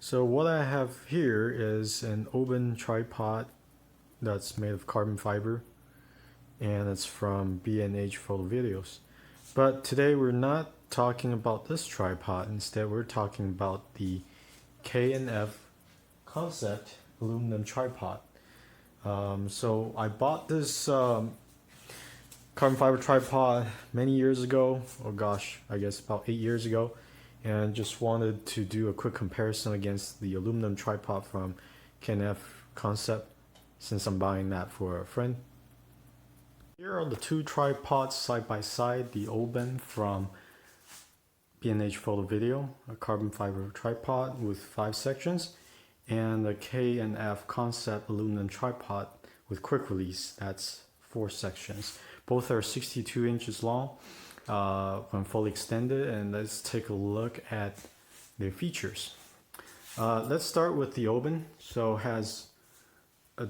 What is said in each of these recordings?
So what I have here is an open tripod that's made of carbon fiber, and it's from B&H Photo Videos. But today we're not talking about this tripod. Instead, we're talking about the K&F Concept aluminum tripod. So I bought this carbon fiber tripod many years ago. Oh gosh, I guess about 8 years ago. And just wanted to do a quick comparison against the aluminum tripod from K&F Concept, since I'm buying that for a friend. Here are the two tripods side by side: the Oben from B&H Photo Video, a carbon fiber tripod with 5 sections, and the K&F Concept aluminum tripod with quick release, that's 4 sections. Both are 62 inches long when fully extended, and let's take a look at their features. Let's start with the Oben. So it has a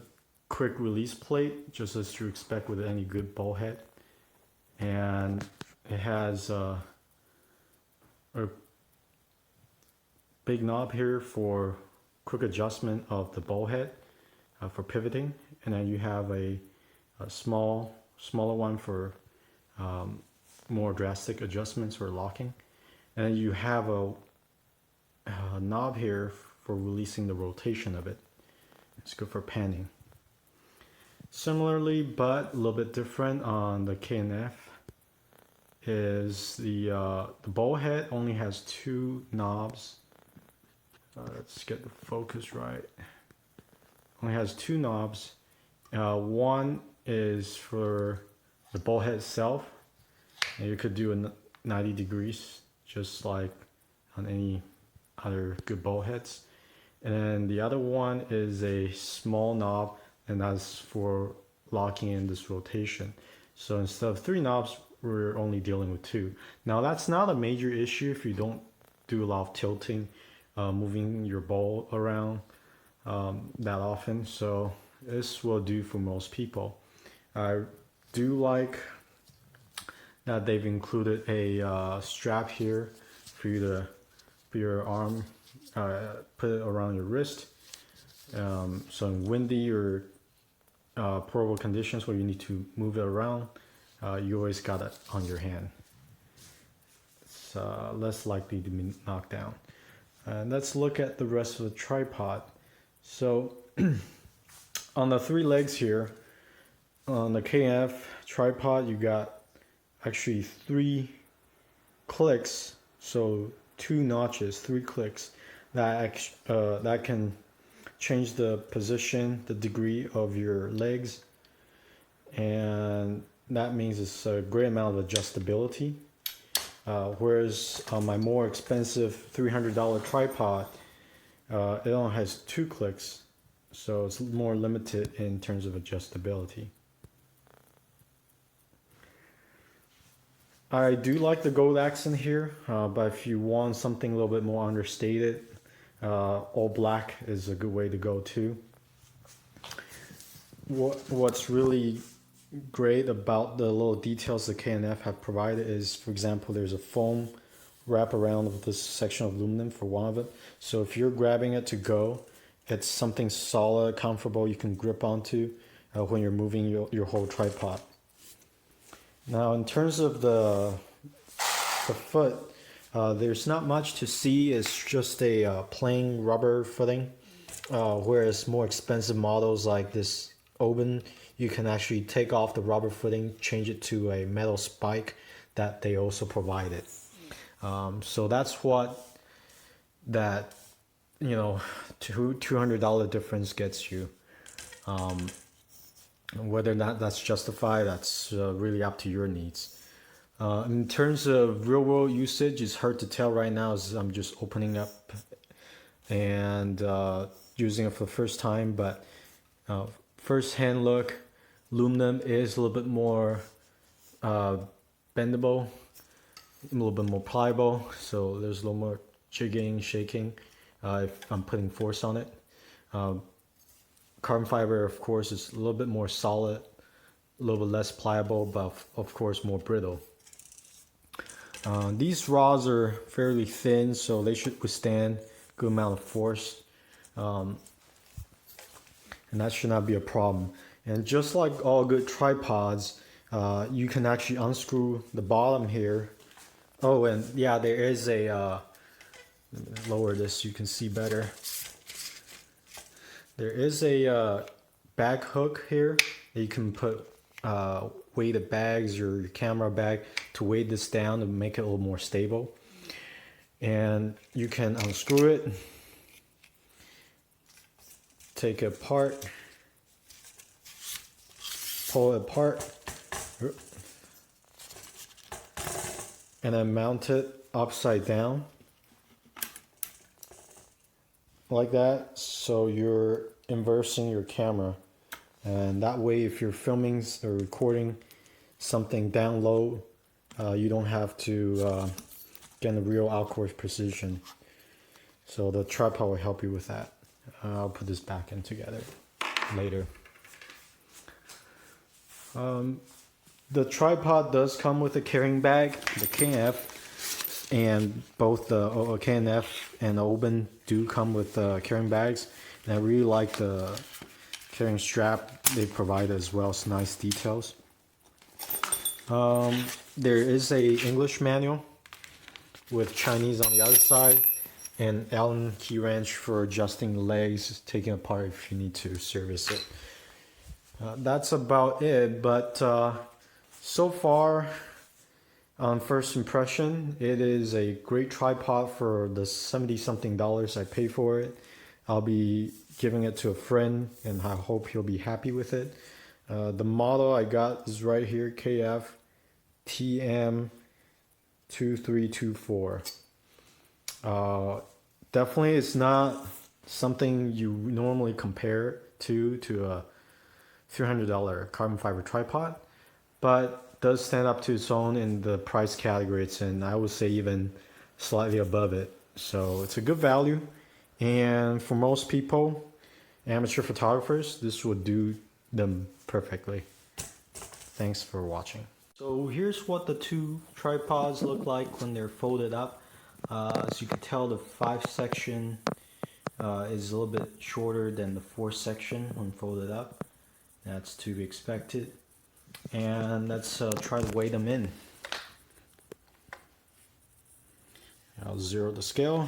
quick release plate, just as you expect with any good ball head, and it has a big knob here for quick adjustment of the ball head for pivoting, and then you have a smaller one for more drastic adjustments for locking, and then you have a knob here for releasing the rotation of it. It's good for panning. Similarly, but a little bit different on the K&F, is the ball head only has 2 knobs. Let's get the focus right. Only has 2 knobs. One is for the ball head itself, and you could do a 90 degrees just like on any other good ball heads. And then the other one is a small knob, and that's for locking in this rotation. So instead of 3 knobs, we're only dealing with 2. Now that's not a major issue if you don't do a lot of tilting, moving your ball around that often. So this will do for most people. I do like that they've included a strap here for you to put your arm, put it around your wrist. So in windy or portable conditions where you need to move it around, you always got it on your hand. It's less likely to be knocked down. And let's look at the rest of the tripod. So on the 3 legs here, on the K&F tripod, you got actually 3 clicks, so 2 notches, 3 clicks that can change the position, the degree of your legs, and that means it's a great amount of adjustability. Whereas on my more expensive $300 tripod, it only has 2 clicks, so it's more limited in terms of adjustability. I do like the gold accent here, but if you want something a little bit more understated, all black is a good way to go too. What's really great about the little details the K&F have provided is, for example, there's a foam wrap around of this section of aluminum for one of it. So if you're grabbing it to go, it's something solid, comfortable you can grip onto when you're moving your whole tripod. Now in terms of the foot, there's not much to see. It's just a plain rubber footing, whereas more expensive models like this Oben, you can actually take off the rubber footing, change it to a metal spike that they also provided. So that's what that $200 difference gets you. Whether or not that's justified, that's really up to your needs. In terms of real world usage, it's hard to tell right now as I'm just opening up and using it for the first time, but first hand look, aluminum is a little bit more bendable, a little bit more pliable, so there's a little more jigging, shaking if I'm putting force on it. Carbon fiber, of course, is a little bit more solid, a little bit less pliable, but of course more brittle. These rods are fairly thin, so they should withstand good amount of force, and that should not be a problem. And just like all good tripods, you can actually unscrew the bottom here. Oh, and yeah, there is a, let me lower this so you can see better. There is a bag hook here that you can put weighted bags or your camera bag to weight this down to make it a little more stable. And you can unscrew it, take it apart, pull it apart, and then mount it upside down like that, so you're inversing your camera, and that way if you're filming or recording something down low, you don't have to get a real out-of-course precision. So the tripod will help you with that. I'll put this back in together later. The tripod does come with a carrying bag, the KNF, and both the KNF and Oben do come with carrying bags. And I really like the carrying strap they provide as well. It's nice details. There is a English manual with Chinese on the other side, and Allen key wrench for adjusting the legs, taking apart if you need to service it. That's about it, but so far, on first impression, it is a great tripod for the $70-something I paid for it. I'll be giving it to a friend, and I hope he'll be happy with it. The model I got is right here, KF TM2324. Definitely it's not something you normally compare to a $300 carbon fiber tripod, but does stand up to its own in the price category it's in. I would say even slightly above it. So it's a good value, and for most people, amateur photographers, this would do them perfectly. Thanks for watching. So here's what the two tripods look like when they're folded up. As you can tell, the 5 section is a little bit shorter than the 4 section when folded up. That's to be expected. And let's try to weigh them in. I'll zero the scale.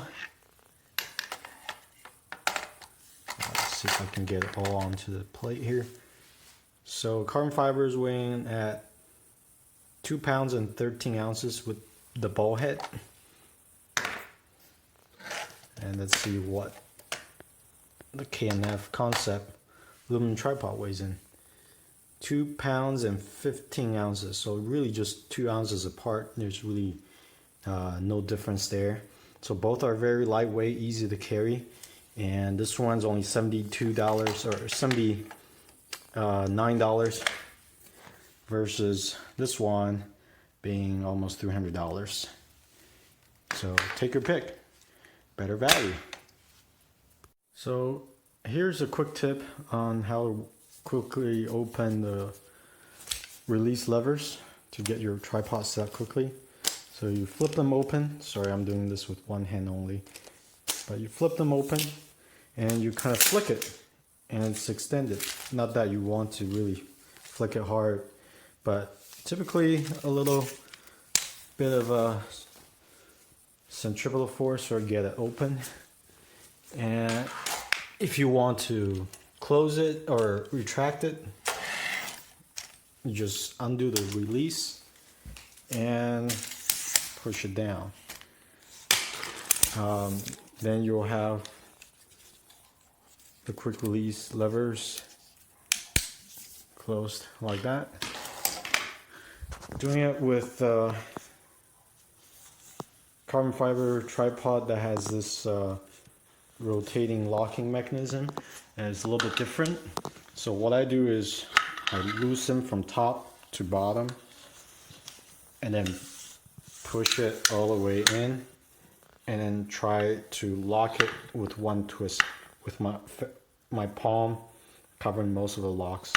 Let's see if I can get it all onto the plate here. So carbon fiber is weighing at 2 pounds and 13 ounces with the ball head. And let's see what the KNF Concept aluminum tripod weighs in. 2 pounds and 15 ounces. So really just 2 ounces apart. There's really no difference there. So both are very lightweight, easy to carry. And this one's only $72 or $79 versus this one being almost $300. So take your pick. Better value. So here's a quick tip on how to quickly open the release levers to get your tripod set up quickly. So you flip them open. Sorry, I'm doing this with one hand only. But you flip them open and you kind of flick it and it's extended. Not that you want to really flick it hard, but typically a little bit of a centripetal force or get it open. And if you want to close it or retract it, you just undo the release and push it down. Then you'll have the quick release levers closed like that. Doing it with carbon fiber tripod that has this rotating locking mechanism, and it's a little bit different. So what I do is I loosen from top to bottom and then push it all the way in, and then try to lock it with one twist with my palm covering most of the locks,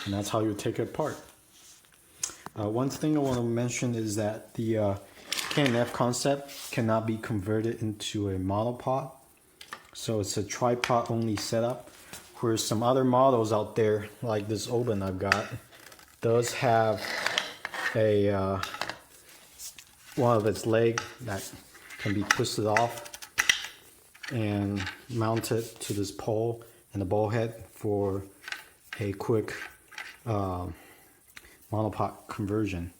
and that's how you take it apart. One thing I want to mention is that the K&F concept cannot be converted into a monopod, so it's a tripod only setup. Whereas some other models out there, like this Oben I've got, does have a one of its leg that can be twisted off and mounted to this pole and the ball head for a quick monopod conversion.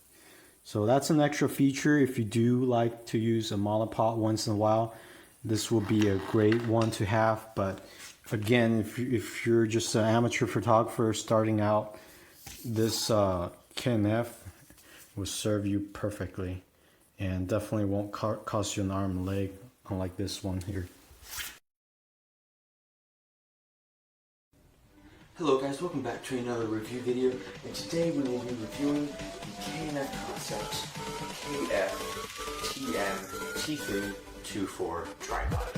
So that's an extra feature. If you do like to use a monopod once in a while, this will be a great one to have. But again, if you're just an amateur photographer starting out, this K&F will serve you perfectly and definitely won't cost you an arm and leg, unlike this one here. Hello guys, welcome back to another review video, and today we will be reviewing the K&F Concepts KF-TM-T324 tripod.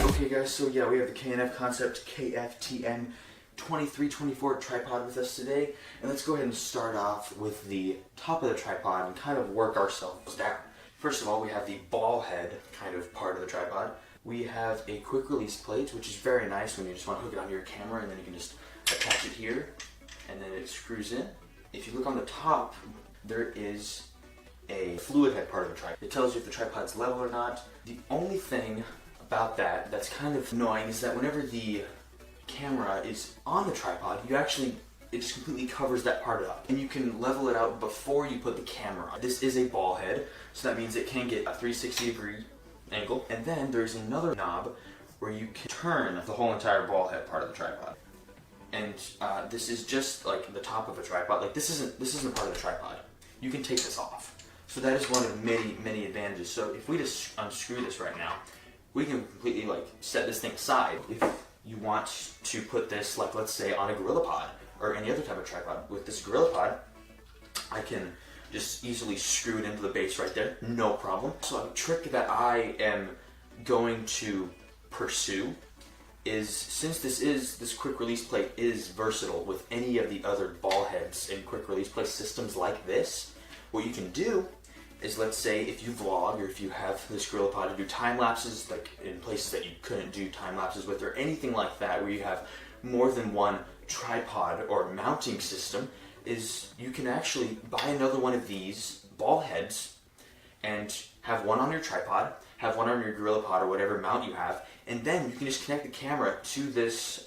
Okay guys, so yeah, we have the K&F Concept KF-TM-2324 tripod with us today, and let's go ahead and start off with the top of the tripod and kind of work ourselves down. First of all, we have the ball head kind of part of the tripod. We have a quick release plate, which is very nice when you just want to hook it onto your camera, and then you can just attach it here and then it screws in. If you look on the top, there is a fluid head part of the tripod. It tells you if the tripod's level or not. The only thing about that that's kind of annoying is that whenever the camera is on the tripod, it just completely covers that part up, and you can level it out before you put the camera on. This is a ball head, so that means it can get a 360-degree angle, and then there's another knob where you can turn the whole entire ball head part of the tripod. And this is just like the top of a tripod. Like this isn't part of the tripod. You can take this off. So that is one of many advantages. So if we just unscrew this right now, we can completely like set this thing aside. If you want to put this, like let's say, on a GorillaPod or any other type of tripod. With this GorillaPod, I can just easily screw it into the base right there, no problem. So a trick that I am going to pursue is, since this quick release plate is versatile with any of the other ball heads and quick release plate systems like this, what you can do is, let's say if you vlog or if you have this GorillaPod to do time lapses, like in places that you couldn't do time lapses with, or anything like that where you have more than one tripod or mounting system, is you can actually buy another one of these ball heads and have one on your tripod, have one on your GorillaPod or whatever mount you have, and then you can just connect the camera to this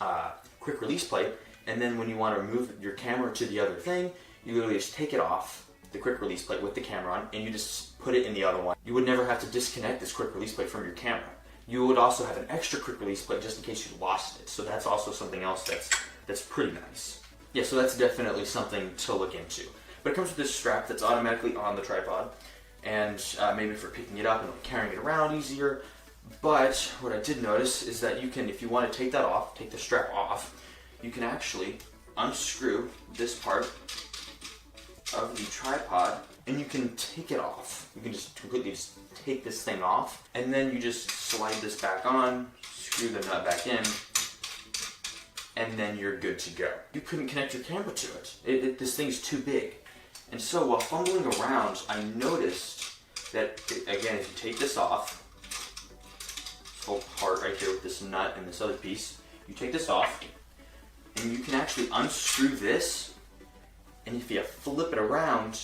quick release plate, and then when you want to move your camera to the other thing, you literally just take it off the quick release plate with the camera on, and you just put it in the other one. You would never have to disconnect this quick release plate from your camera. You would also have an extra quick release plate just in case you lost it. So that's also something else that's pretty nice. Yeah, so that's definitely something to look into. But it comes with this strap that's automatically on the tripod, and maybe for picking it up and carrying it around easier. But what I did notice is that you can, if you want to take that off, take the strap off, you can actually unscrew this part of the tripod, and you can take it off. You can just completely just take this thing off, and then you just slide this back on, screw the nut back in, and then you're good to go. You couldn't connect your camera to it. This thing's too big. And so while fumbling around, I noticed that, again, if you take this off, this whole part right here with this nut and this other piece, you take this off, and you can actually unscrew this, and if you flip it around,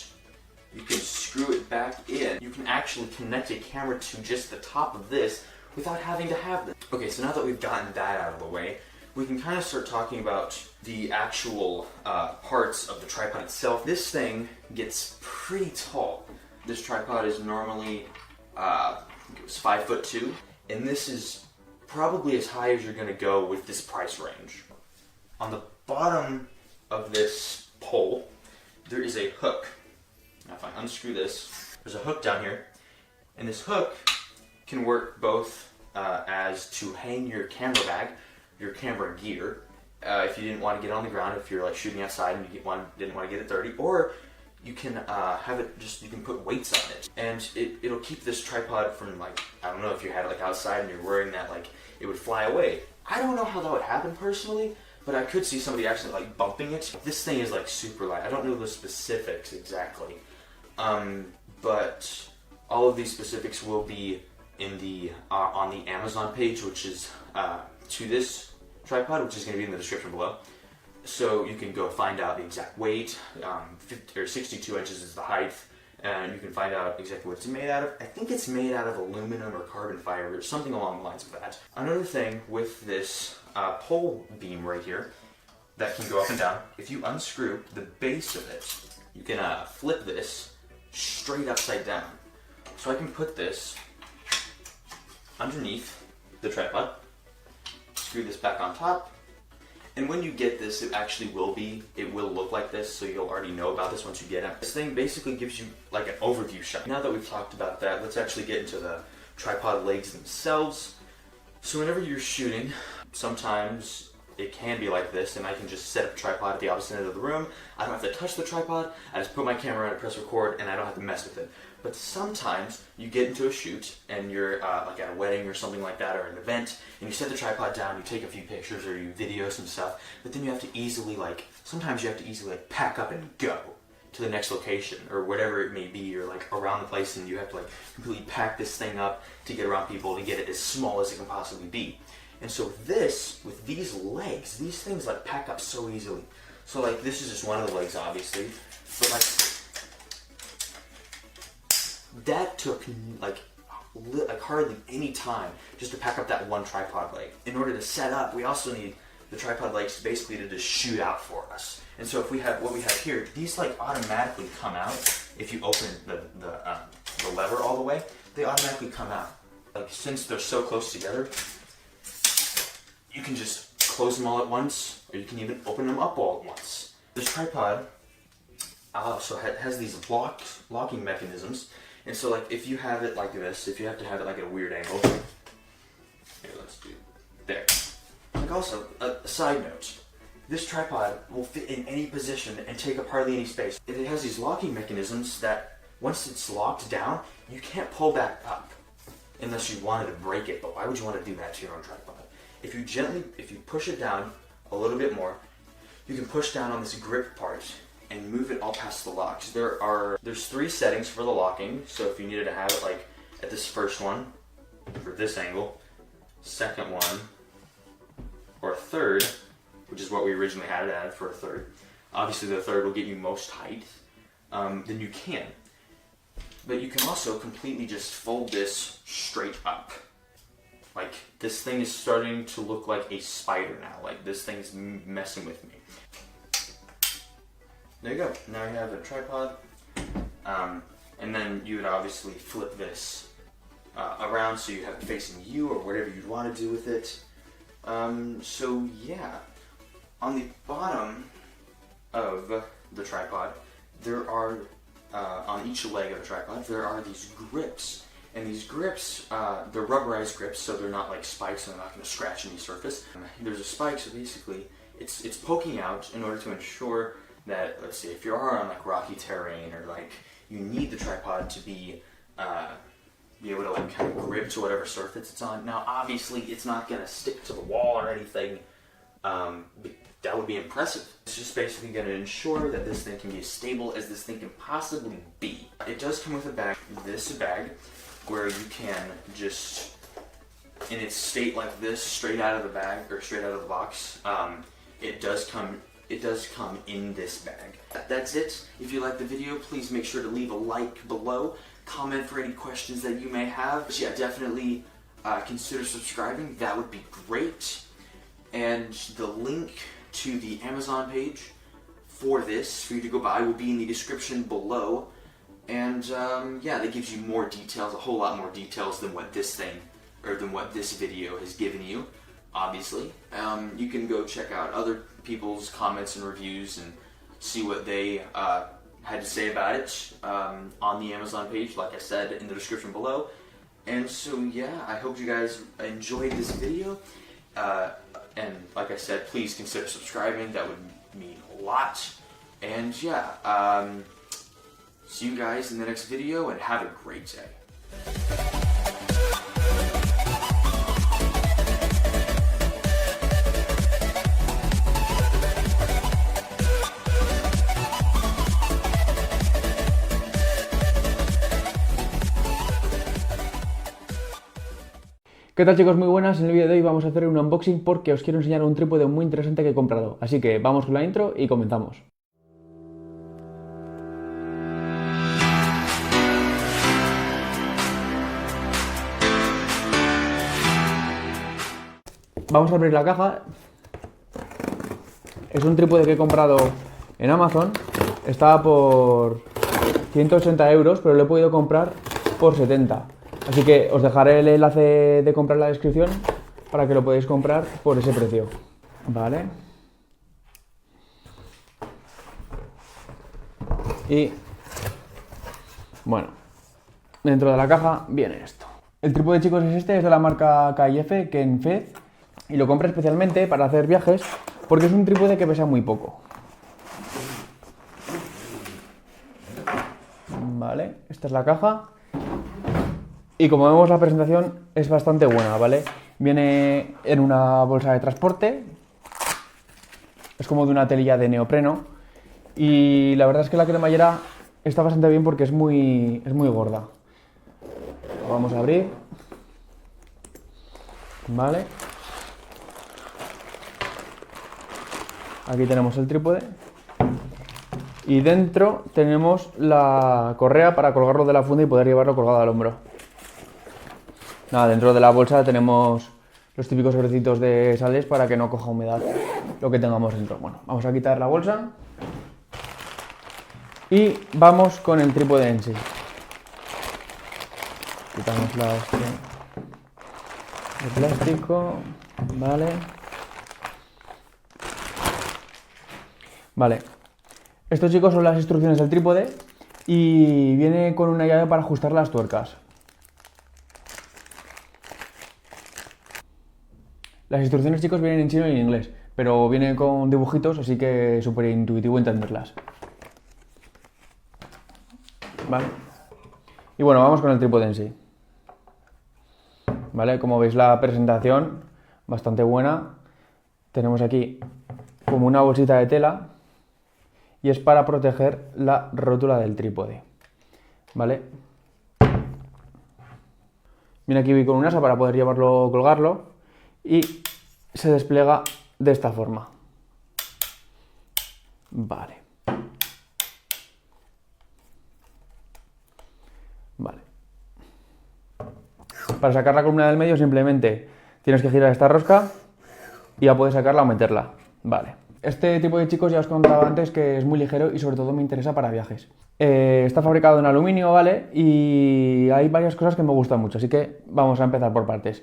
you can screw it back in. You can actually connect a camera to just the top of this without having to have this. Okay, so now that we've gotten that out of the way, we can kind of start talking about the actual parts of the tripod itself. This thing gets pretty tall. This tripod is normally, I think it was 5'2", and this is probably as high as you're gonna go with this price range. On the bottom of this pole, there is a hook. Now if I unscrew this, there's a hook down here, and this hook can work both as to hang your camera bag, your camera gear, if you didn't want to get on the ground, if you're like shooting outside and you didn't want to get it dirty, or you can have it just, you can put weights on it, and it'll keep this tripod from, like, I don't know if you had it like outside and you're worrying that like it would fly away. I don't know how that would happen personally, but I could see somebody actually like bumping it. This thing is like super light. I don't know the specifics exactly, but all of these specifics will be in the on the Amazon page, which is to this tripod, which is going to be in the description below. So you can go find out the exact weight. 50 or 62 inches is the height, and you can find out exactly what it's made out of. I think it's made out of aluminum or carbon fiber, or something along the lines of that. Another thing with this pole beam right here that can go up and down, if you unscrew the base of it, you can flip this straight upside down. So I can put this underneath the tripod, screw this back on top, and when you get this, it will look like this, so you'll already know about this once you get it. This thing basically gives you like an overview shot. Now that we've talked about that, let's actually get into the tripod legs themselves. So whenever you're shooting, sometimes it can be like this, and I can just set up a tripod at the opposite end of the room. I don't have to touch the tripod, I just put my camera on it, press record, and I don't have to mess with it. But sometimes you get into a shoot and you're like at a wedding or something like that, or an event, and you set the tripod down, you take a few pictures or you video some stuff, but then you have to easily sometimes you have to easily pack up and go to the next location or whatever it may be, or like around the place, and you have to like completely pack this thing up to get around people, to get it as small as it can possibly be. And so with these legs, these things like pack up so easily. So like this is just one of the legs, obviously, but like that took like hardly any time just to pack up that one tripod leg. In order to set up, we also need the tripod legs basically to just shoot out for us. And so if we have what we have here, these like automatically come out. If you open the lever all the way, they automatically come out. Like since they're so close together, you can just close them all at once, or you can even open them up all at once. This tripod also has these locking mechanisms. And so like if you have it like this, if you have to have it like at a weird angle, here, let's do there. Like also, a side note, this tripod will fit in any position and take up hardly any space. It has these locking mechanisms that once it's locked down, you can't pull back up unless you wanted to break it. But why would you want to do that to your own tripod? If you push it down a little bit more, you can push down on this grip part and move it all past the locks. There's 3 settings for the locking. So if you needed to have it like at this first one for this angle, second one, or a third, which is what we originally had it at for a third. Obviously the third will get you most height, then you can. But you can also completely just fold this straight up. Like this thing is starting to look like a spider now. Like this thing's messing with me. There you go. Now you have a tripod, and then you would obviously flip this around so you have it facing you or whatever you'd want to do with it. So yeah, on the bottom of the tripod, there are on each leg of the tripod there are these grips, and these grips they're rubberized grips, so they're not like spikes, and they're not going to scratch any surface. There's a spike, so basically it's poking out in order to ensure that, let's say, if you are on like rocky terrain, or like you need the tripod to be able to like kind of grip to whatever surface it's on. Now, obviously, it's not going to stick to the wall or anything. That would be impressive. It's just basically going to ensure that this thing can be as stable as this thing can possibly be. It does come with a bag, this bag, where you can just, in its state like this, straight out of the bag or straight out of the box, it does come in this bag. That's it. If you liked the video, please make sure to leave a like below. Comment for any questions that you may have. But yeah, definitely consider subscribing. That would be great. And the link to the Amazon page for this, for you to go buy, will be in the description below. And yeah, that gives you more details, a whole lot more details than what this thing, or than what this video has given you, obviously. You can go check out other people's comments and reviews and see what they had to say about it on the Amazon page, like I said, in the description below. And so yeah, I hope you guys enjoyed this video. And like I said, please consider subscribing. That would mean a lot. And yeah, See you guys in the next video and have a great day. ¿Qué tal, chicos? Muy buenas. En el vídeo de hoy vamos a hacer un unboxing porque os quiero enseñar un trípode muy interesante que he comprado. Así que vamos con la intro y comenzamos. Vamos a abrir la caja. Es un trípode que he comprado en Amazon. Estaba por 180 euros, pero lo he podido comprar por 70. Así que os dejaré el enlace de compra en la descripción para que lo podáis comprar por ese precio. Vale. Y bueno, dentro de la caja viene esto. El trípode, chicos, es este, es de la marca KIF, Kenfed, y lo compré especialmente para hacer viajes porque es un trípode que pesa muy poco. Vale, esta es la caja. Y como vemos, la presentación es bastante buena, ¿vale? Viene en una bolsa de transporte. Es como de una telilla de neopreno. Y la verdad es que la cremallera está bastante bien porque es muy gorda. Lo vamos a abrir. Vale. Aquí tenemos el trípode. Y dentro tenemos la correa para colgarlo de la funda y poder llevarlo colgado al hombro. Nada, dentro de la bolsa tenemos los típicos sobrecitos de sales para que no coja humedad lo que tengamos dentro. Bueno, vamos a quitar la bolsa y vamos con el trípode en sí. Quitamos el plástico, vale. Vale, estos, chicos, son las instrucciones del trípode y viene con una llave para ajustar las tuercas. Las instrucciones, chicos, vienen en chino y en inglés, pero vienen con dibujitos, así que es súper intuitivo entenderlas. Vale. Y bueno, vamos con el trípode en sí. Vale, como veis, la presentación bastante buena. Tenemos aquí como una bolsita de tela y es para proteger la rótula del trípode. Vale. Viene aquí con un asa para poder llevarlo, colgarlo. Y se despliega de esta forma. Vale. Vale. Para sacar la columna del medio simplemente tienes que girar esta rosca y ya puedes sacarla o meterla. Vale. Este tipo de, chicos, ya os contaba antes que es muy ligero y sobre todo me interesa para viajes. Está fabricado en aluminio, ¿vale? Y hay varias cosas que me gustan mucho, así que vamos a empezar por partes.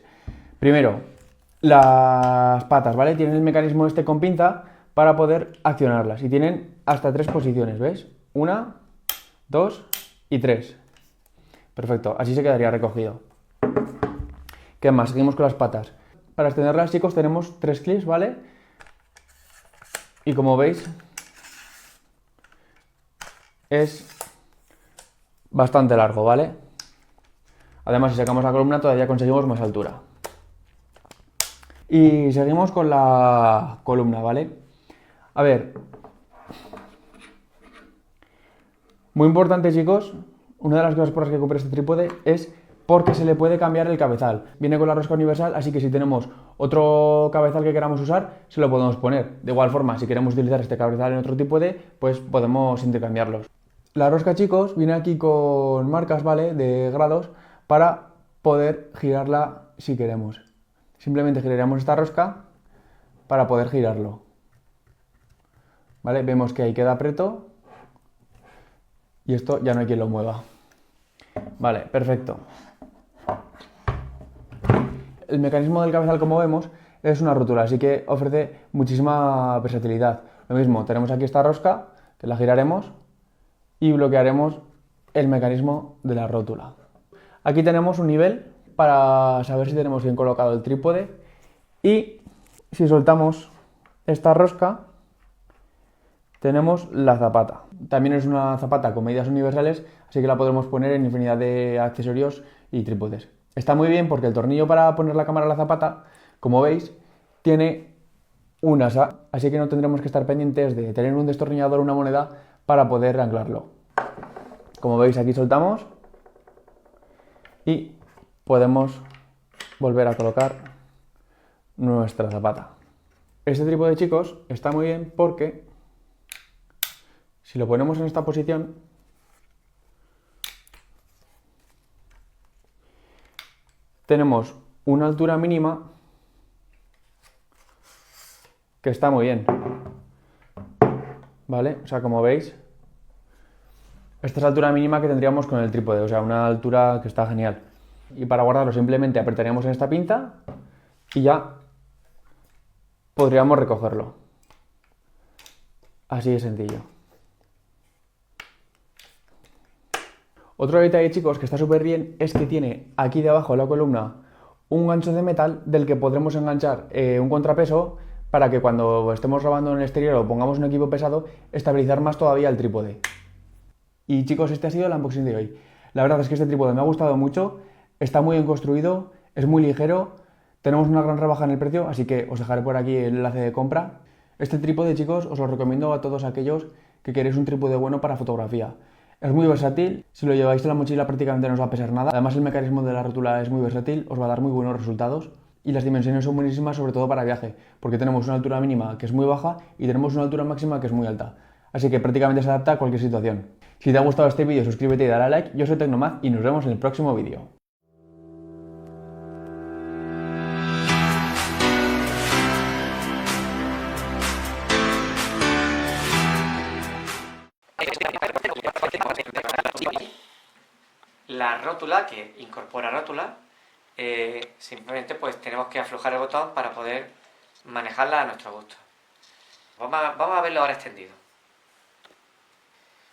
Primero, las patas, ¿vale? Tienen el mecanismo este con pinza para poder accionarlas y tienen hasta 3 posiciones, ¿ves? 1, 2 y 3. Perfecto, así se quedaría recogido. ¿Qué más? Seguimos con las patas. Para extenderlas, chicos, tenemos 3 clips, ¿vale? Y como veis, es bastante largo, ¿vale? Además, si sacamos la columna todavía conseguimos más altura. Y seguimos con la columna, ¿vale? A ver, muy importante, chicos, una de las cosas por las que compré este trípode es porque se le puede cambiar el cabezal. Viene con la rosca universal, así que si tenemos otro cabezal que queramos usar, se lo podemos poner. De igual forma, si queremos utilizar este cabezal en otro trípode, pues podemos intercambiarlos. La rosca, chicos, viene aquí con marcas, ¿vale? De grados para poder girarla si queremos. Simplemente giraríamos esta rosca para poder girarlo. ¿Vale? Vemos que ahí queda preto y esto ya no hay quien lo mueva. Vale, perfecto. El mecanismo del cabezal, como vemos, es una rótula, así que ofrece muchísima versatilidad. Lo mismo, tenemos aquí esta rosca, que la giraremos y bloquearemos el mecanismo de la rótula. Aquí tenemos un nivel para saber si tenemos bien colocado el trípode y si soltamos esta rosca tenemos la zapata. También es una zapata con medidas universales, así que la podremos poner en infinidad de accesorios y trípodes. Está muy bien porque el tornillo para poner la cámara a la zapata, como veis, tiene un asa, así que no tendremos que estar pendientes de tener un destornillador o una moneda para poder anclarlo. Como veis, aquí soltamos y podemos volver a colocar nuestra zapata. Este trípode, chicos, está muy bien porque si lo ponemos en esta posición, tenemos una altura mínima que está muy bien, ¿vale? O sea, como veis, esta es la altura mínima que tendríamos con el trípode, o sea, una altura que está genial. Y para guardarlo simplemente apretaríamos en esta pinza y ya podríamos recogerlo. Así de sencillo. Otro detalle, chicos, que está súper bien es que tiene aquí debajo de la columna un gancho de metal del que podremos enganchar un contrapeso para que cuando estemos grabando en el exterior o pongamos un equipo pesado, estabilizar más todavía el trípode. Y chicos, este ha sido el unboxing de hoy. La verdad es que este trípode me ha gustado mucho, está muy bien construido, es muy ligero, tenemos una gran rebaja en el precio, así que os dejaré por aquí el enlace de compra. Este trípode, chicos, os lo recomiendo a todos aquellos que queréis un trípode bueno para fotografía. Es muy versátil, si lo lleváis en la mochila prácticamente no os va a pesar nada. Además el mecanismo de la rótula es muy versátil, os va a dar muy buenos resultados. Y las dimensiones son buenísimas, sobre todo para viaje, porque tenemos una altura mínima que es muy baja y tenemos una altura máxima que es muy alta. Así que prácticamente se adapta a cualquier situación. Si te ha gustado este vídeo, suscríbete y dale a like. Yo soy Tecnomad y nos vemos en el próximo vídeo. La rótula, que incorpora rótula, simplemente pues tenemos que aflojar el botón para poder manejarla a nuestro gusto. Vamos a verlo ahora extendido.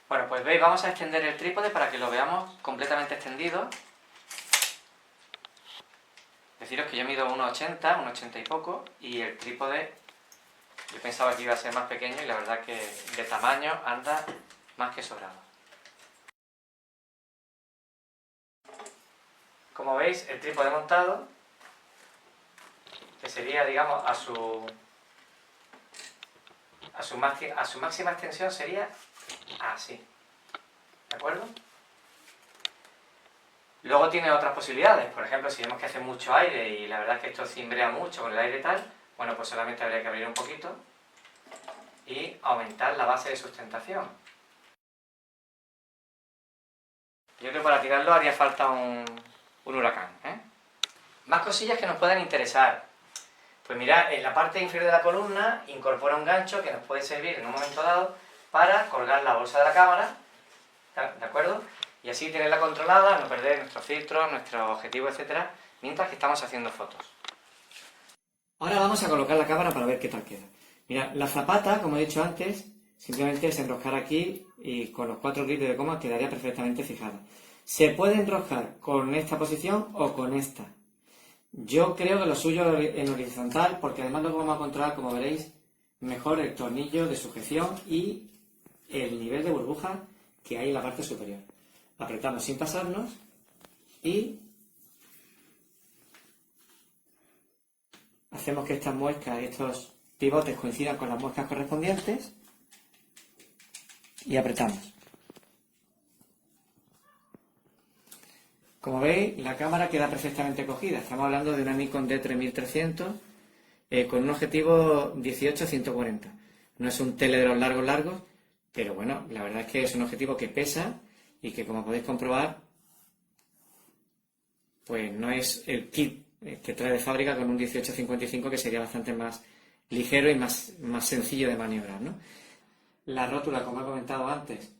Bueno, pues veis, vamos a extender el trípode para que lo veamos completamente extendido. Deciros que yo mido 1,80, 1,80 y poco, y el trípode yo pensaba que iba a ser más pequeño y la verdad que de tamaño anda más que sobrado. Como veis, el trípode montado, que sería, digamos, a su máxima extensión sería así, ¿de acuerdo? Luego tiene otras posibilidades, por ejemplo, si vemos que hace mucho aire y la verdad es que esto cimbrea mucho con el aire y tal, bueno, pues solamente habría que abrir un poquito y aumentar la base de sustentación. Yo creo que para tirarlo haría falta un huracán, ¿eh? Más cosillas que nos puedan interesar. Pues mirad, en la parte inferior de la columna incorpora un gancho que nos puede servir en un momento dado para colgar la bolsa de la cámara, ¿de acuerdo? Y así tenerla controlada, no perder nuestros filtros, nuestros objetivos, etcétera, mientras que estamos haciendo fotos. Ahora vamos a colocar la cámara para ver qué tal queda. Mirad, la zapata, como he dicho antes, simplemente es enroscar aquí y con los 4 clips de goma quedaría perfectamente fijada. Se puede enroscar con esta posición o con esta. Yo creo que lo suyo en horizontal, porque además lo vamos a controlar, como veréis, mejor el tornillo de sujeción y el nivel de burbuja que hay en la parte superior. Apretamos sin pasarnos y hacemos que estas muescas, estos pivotes coincidan con las muescas correspondientes y apretamos. Como veis, la cámara queda perfectamente cogida. Estamos hablando de una Nikon D3300 con un objetivo 18-140. No es un tele de los largos, pero bueno, la verdad es que es un objetivo que pesa y que, como podéis comprobar, pues no es el kit que trae de fábrica con un 18-55, que sería bastante más ligero y más sencillo de maniobrar, ¿no? La rótula, como he comentado antes,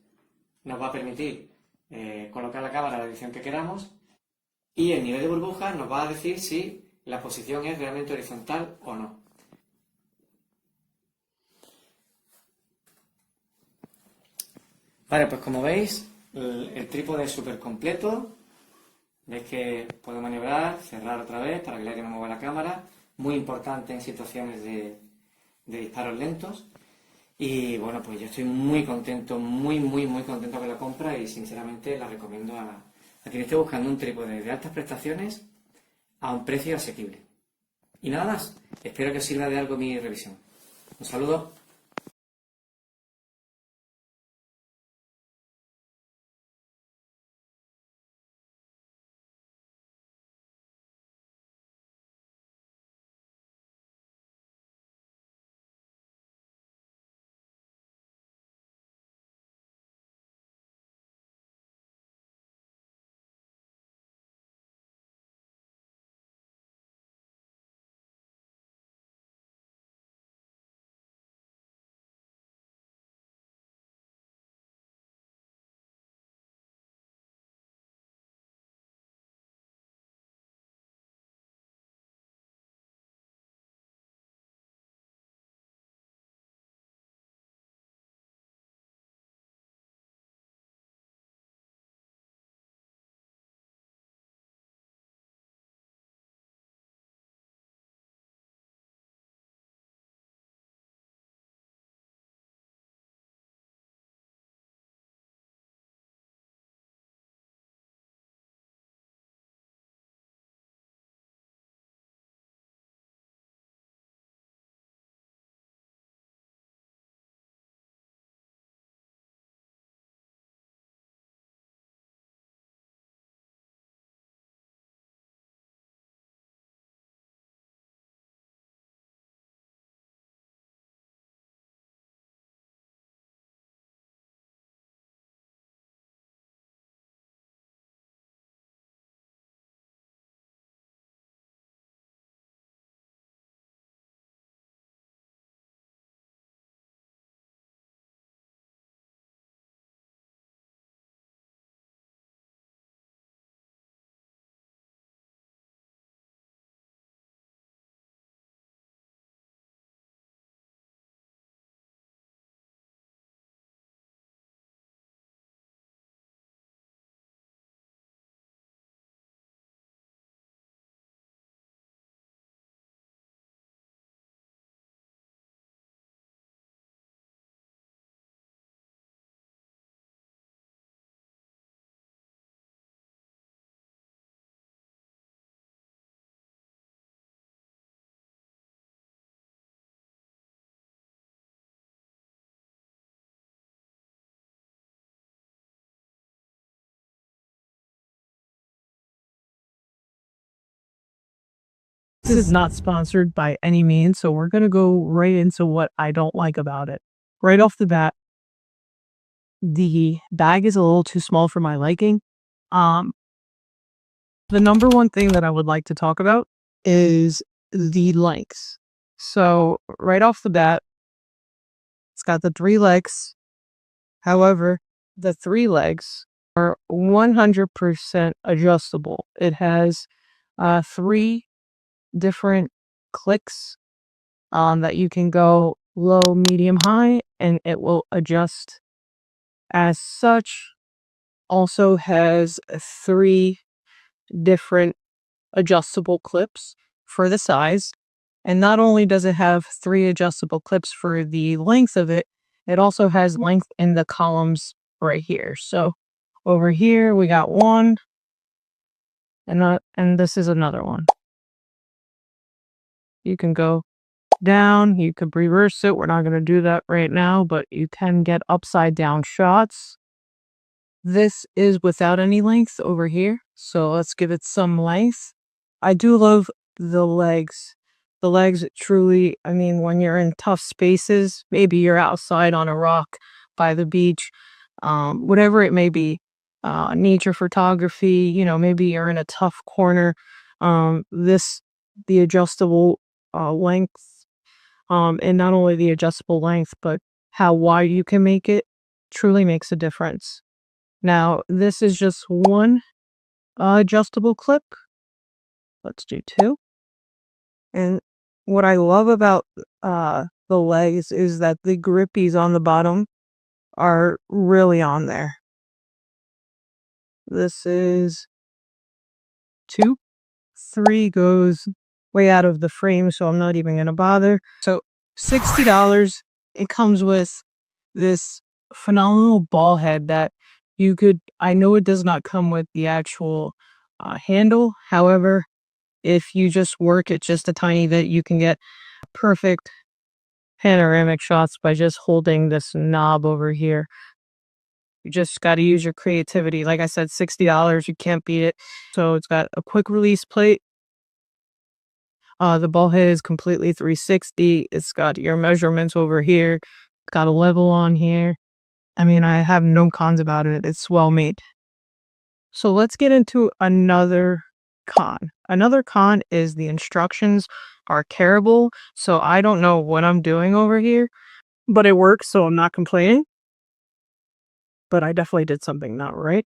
nos va a permitir colocar la cámara a la dirección que queramos, y el nivel de burbuja nos va a decir si la posición es realmente horizontal o no. Vale, pues como veis, el trípode es súper completo. Veis que puedo maniobrar, cerrar otra vez para que el aire no mueva la cámara. Muy importante en situaciones de disparos lentos. Y bueno, pues yo estoy muy contento, muy contento con la compra y sinceramente la recomiendo a quien esté buscando un trípode de altas prestaciones a un precio asequible. Y nada más, espero que os sirva de algo mi revisión. Un saludo. This is not sponsored by any means, so we're gonna go right into what I don't like about it. Right off the bat, the bag is a little too small for my liking. The number one thing that I would like to talk about is the lengths. So right off the bat, it's got the 3 legs. However, the 3 legs are 100% adjustable. It has 3 different clicks that you can go low, medium, high, and it will adjust as such. Also has 3 different adjustable clips for the size. And not only does it have 3 adjustable clips for the length of it, it also has length in the columns right here. So over here we got one, and this is another one. You can go down, you could reverse it. We're not going to do that right now, but you can get upside down shots. This is without any length over here, so let's give it some length. I do love the legs. The legs truly, I mean, when you're in tough spaces, maybe you're outside on a rock by the beach, whatever it may be, nature photography, maybe you're in a tough corner. The adjustable length, and not only the adjustable length, but how wide you can make it truly makes a difference. Now, this is just one adjustable clip. Let's do 2. And what I love about the legs is that the grippies on the bottom are really on there. This is 2. 3 goes way out of the frame, so I'm not even going to bother. So $60 it comes with this phenomenal ball head that you could, I know it does not come with the actual handle. However, if you just work it just a tiny bit, you can get perfect panoramic shots by just holding this knob over here. You just got to use your creativity. Like I said, $60, you can't beat it. So it's got a quick release plate. The ball head is completely 360. It's got your measurements over here. It's got a level on here. I mean, I have no cons about it. It's well made. So let's get into another con. Another con is the instructions are terrible. So I don't know what I'm doing over here, but it works. So I'm not complaining. But I definitely did something not right.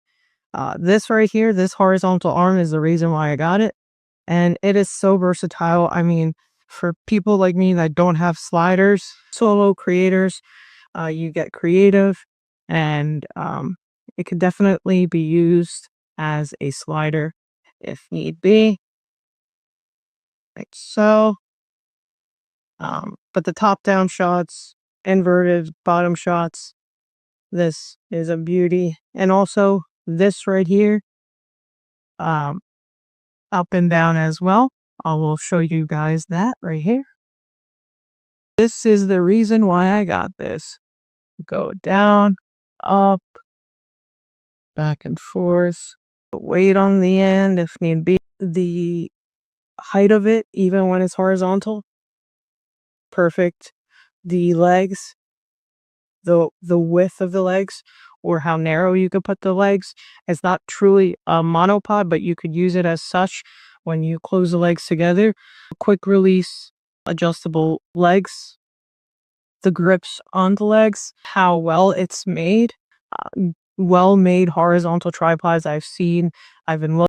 This right here, this horizontal arm is the reason why I got it. And it is so versatile. I mean, for people like me that don't have sliders, solo creators, you get creative, and it could definitely be used as a slider if need be, like so. But the top-down shots, inverted bottom shots, this is a beauty. And also this right here, up and down as well. I will show you guys that right here. This is the reason why I got this. Go down, up, back and forth. Weight on the end if need be. The height of it, even when it's horizontal, perfect. The legs, the width of the legs, or how narrow you could put the legs. It's not truly a monopod, but you could use it as such when you close the legs together. Quick release, adjustable legs. The grips on the legs, how well it's made. Well made horizontal tripods I've seen. I've been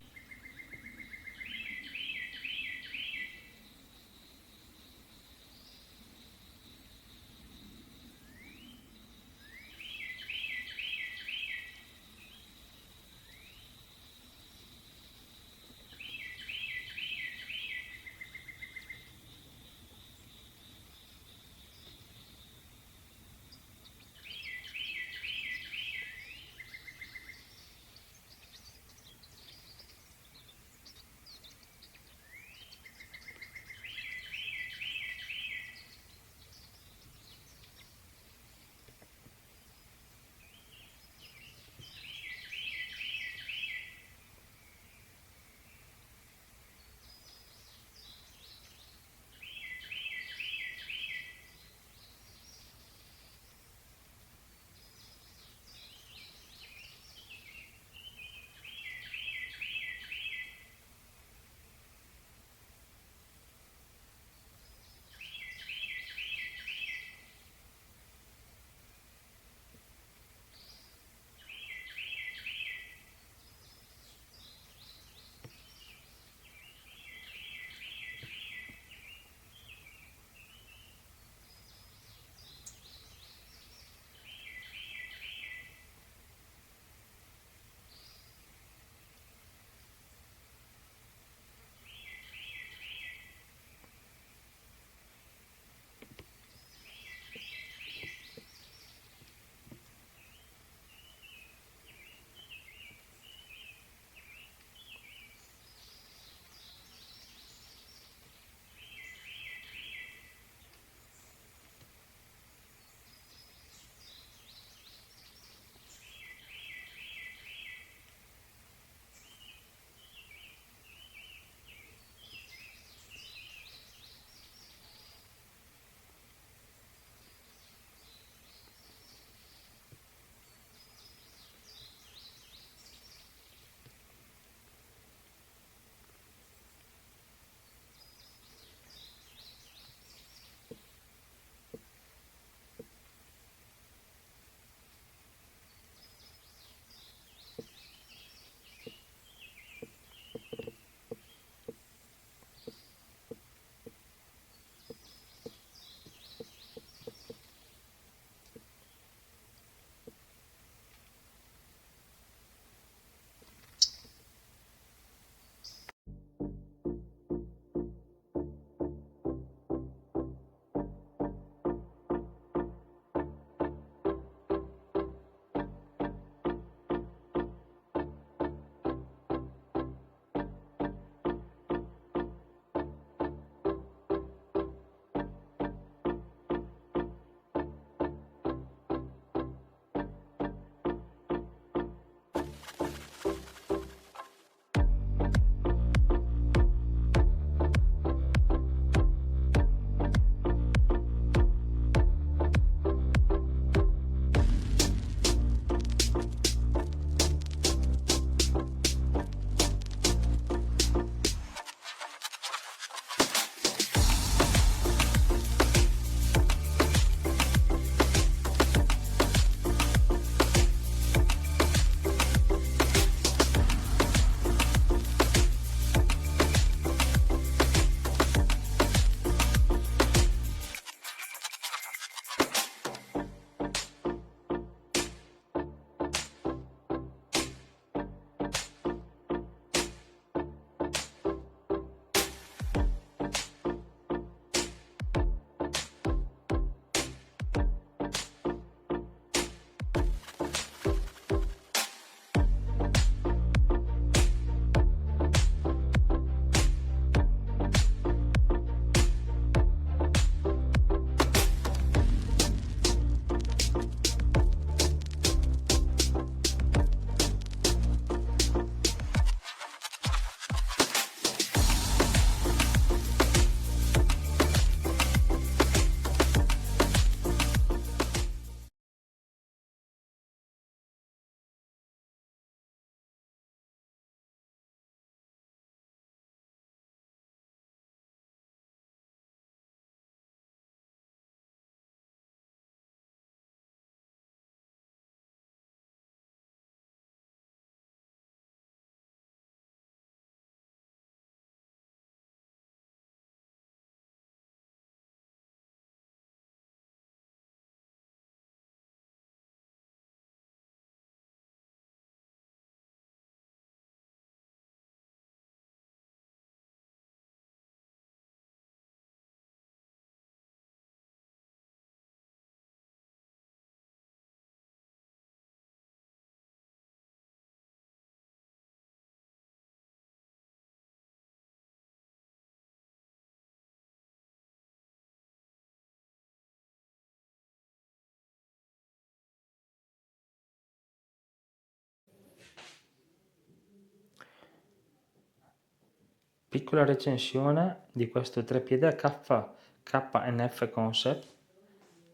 Piccola recensione di questo treppiede KNF Concept,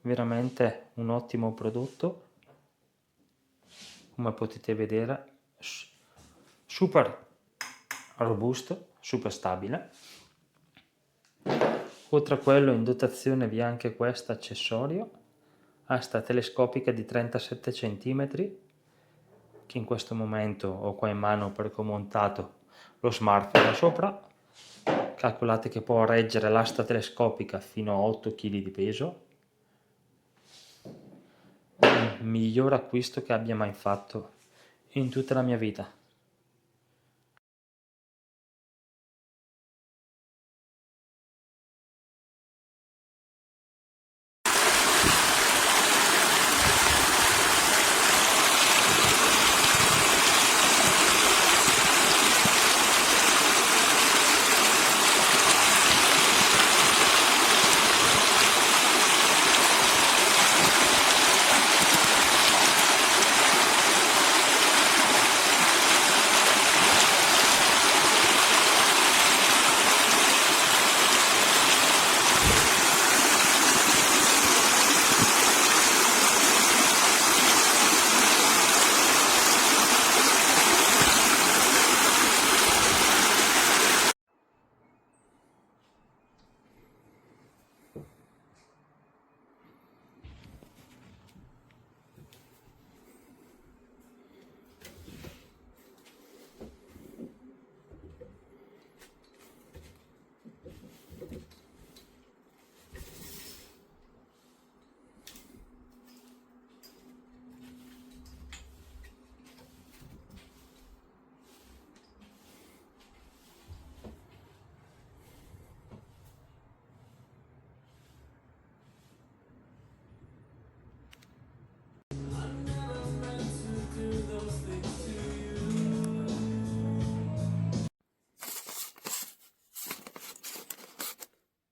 veramente un ottimo prodotto, come potete vedere, super robusto, super stabile. Oltre a quello, in dotazione vi è anche questo accessorio, asta telescopica di 37 cm, che in questo momento ho qua in mano perché ho montato lo smartphone sopra. Calcolate che può reggere l'asta telescopica fino a 8 kg di peso. Il miglior acquisto che abbia mai fatto in tutta la mia vita.